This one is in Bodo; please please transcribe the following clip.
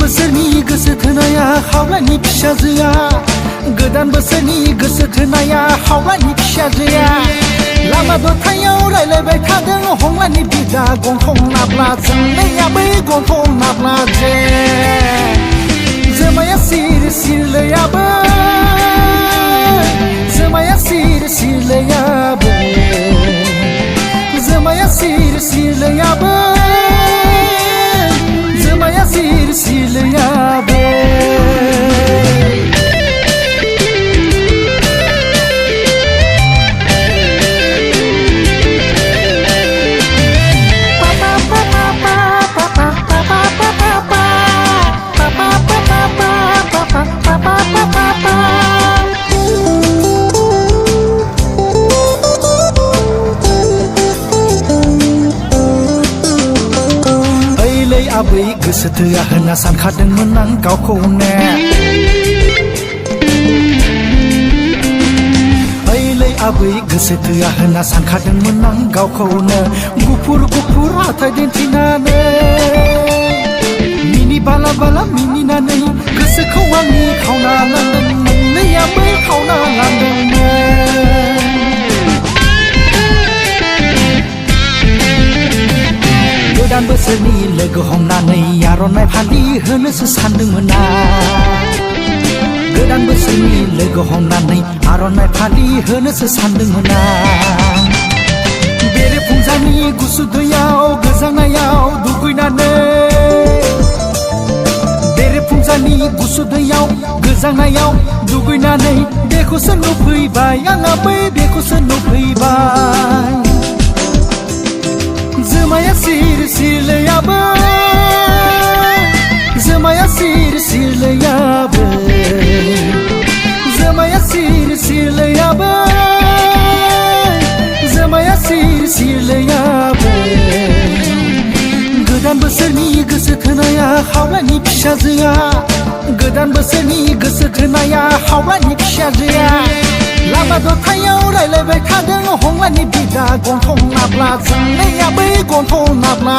बोसोरनि गोसो थोनाया हावलानि फिसाजोआ गोदान बोसोरनि गोसो थोनाया हावलानि फिसाजोआ लामा दथायाव रायलायबाय थादों हंलानि बिदा गन्थं नाब्ला जोंनाया बै गन्थं नाब्ला जे जोमाया सिर सिरलैयाबो जोमाया सिर सिरलैयाबो जोमाया सिर सिरलैयाबो जोमाया सिर सिरलैयाबो आबै गोसो थोआ होनना सानखादोंमोन आं गावखौनो ओइलै आबै गोसो थोआ होनना सानखादोंमोन आं गावखौनो गुफुर गुफुर हाथाय दिन्थिनानै मिनि बाला बाला मिनिनानै गोसोखौ आंनि खावना लांदोंमोन नै आबै खावना लांदोंमोन गोदान बोसोरनि लोगो हमनानै आर'नाइ फालि होनोसो सानदोंमोन आं गोदान बोसोरनि लोगो हमनानै आर'नाइ फालि होनोसो सानदोंमोन आं बेरे फुंजानि गुसु दैयाव गोजांनायाव दुगैनानै बेरे फुंजानि गुसु दैयाव गोजांनायाव दुगैनानै बेखौसो नुफैबाय आंहा बै बेखौसो नुफैबाय जोमाया सिर सिरलैयाबो जोमाया सिर सिरलैयाबो जोमाया सिर सिरलैयाबो जोमाया सिर सिरलैयाबो गोदान बोसोरनि गोसो थोनाया हावलानि फिसाजोआ गोदान बोसोरनि गोसो थोनाया हावलानि फिसाजोआ लामा दथायाव रायलायबाय थादों हंलानि बिदा गन्थं नाब्ला जोंनाया बै गन्थं नाब्ला